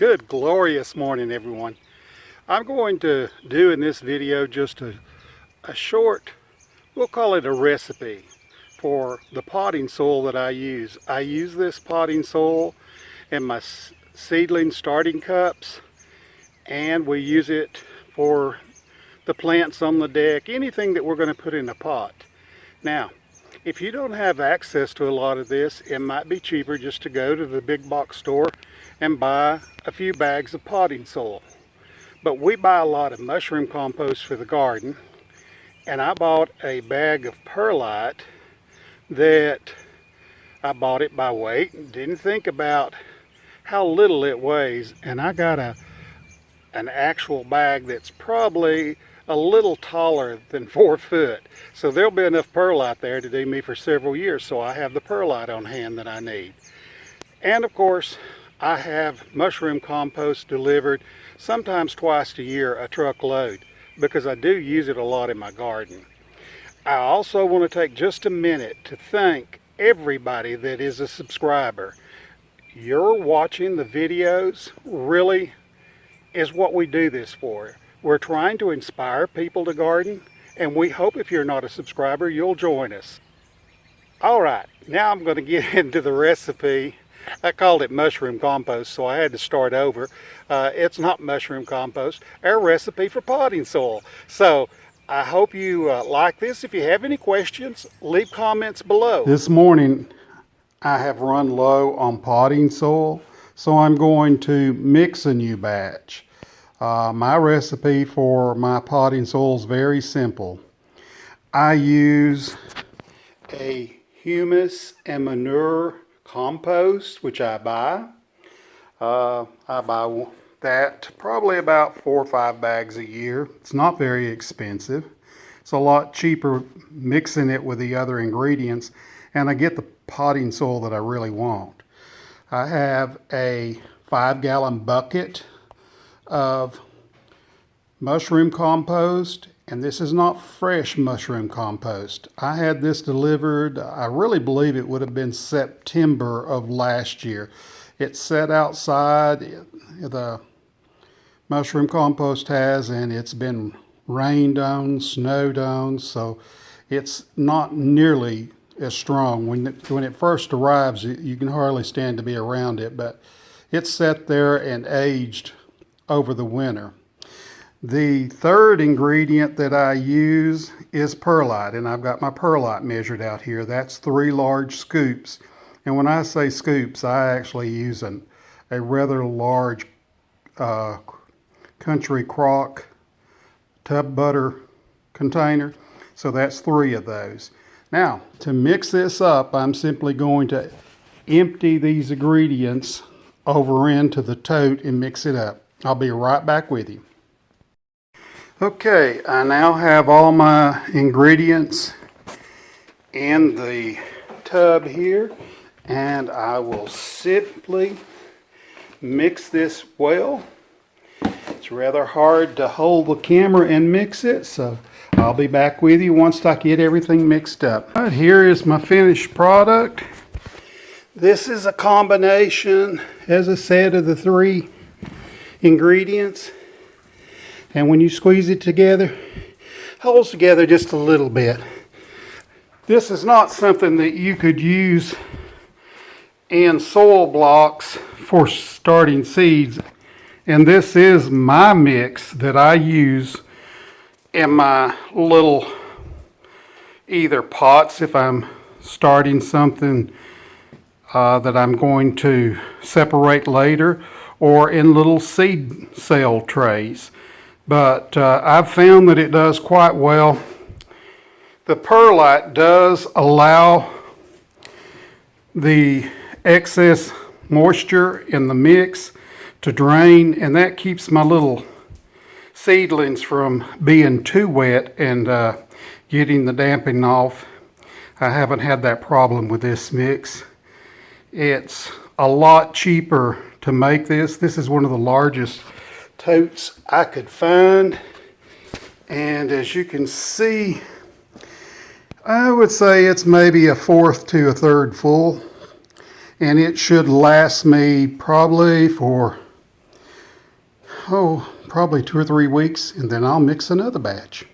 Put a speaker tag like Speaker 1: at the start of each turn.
Speaker 1: Good glorious morning, everyone. I'm going to do in this video just a short, we'll call it a recipe for the potting soil that I use. I use this potting soil in my seedling starting cups, and we use it for the plants on the deck, anything that we're going to put in a pot. Now, if you don't have access to a lot of this, it might be cheaper just to go to the big box store and buy a few bags of potting soil. But we buy a lot of mushroom compost for the garden, and I bought a bag of perlite that I bought it by weight and didn't think about how little it weighs, and I got an actual bag that's probably a little taller than 4 foot. So there'll be enough perlite there to do me for several years, so I have the perlite on hand that I need. And of course, I have mushroom compost delivered sometimes twice a year, a truckload, because I do use it a lot in my garden. I also want to take just a minute to thank everybody that is a subscriber. Your watching the videos really is what we do this for. We're trying to inspire people to garden, and we hope if you're not a subscriber, you'll join us. All right, now I'm going to get into the recipe. I called it mushroom compost, so I had to start over. It's not mushroom compost, our recipe for potting soil. So I hope you like this. If you have any questions, leave comments below. This morning, I have run low on potting soil, so I'm going to mix a new batch. My recipe for my potting soil is very simple. I use a humus and manure compost, which I buy. I buy that probably about 4 or 5 bags a year. It's not very expensive. It's a lot cheaper mixing it with the other ingredients, and I get the potting soil that I really want. I have a 5-gallon bucket of mushroom compost, and this is not fresh mushroom compost. I had this delivered, I really believe it would have been September of last year. It's set outside, the mushroom compost has, and it's been rained on, snowed on, so it's not nearly as strong. When it first arrives, you can hardly stand to be around it, but it's sat there and aged over the winter. The third ingredient that I use is perlite, and I've got my perlite measured out here. That's 3 large scoops. And when I say scoops, I actually use a rather large Country Crock tub butter container. So that's 3 of those. Now, to mix this up, I'm simply going to empty these ingredients over into the tote and mix it up. I'll be right back with you. Okay, I now have all my ingredients in the tub here, and I will simply mix this well. It's rather hard to hold the camera and mix it, so I'll be back with you once I get everything mixed up. All right, here is my finished product. This is a combination, as I said, of the 3 ingredients, and when you squeeze it together, it holds together just a little bit. This is not something that you could use in soil blocks for starting seeds, and this is my mix that I use in my little either pots if I'm starting something that I'm going to separate later, or in little seed cell trays. But I've found that it does quite well. The perlite does allow the excess moisture in the mix to drain, and that keeps my little seedlings from being too wet and getting the damping off. I haven't had that problem with this mix. It's a lot cheaper to make this. This is one of the largest totes I could find, and as you can see, I would say it's maybe a 1/4 to a 1/3 full, and it should last me probably for probably 2 or 3 weeks, and then I'll mix another batch.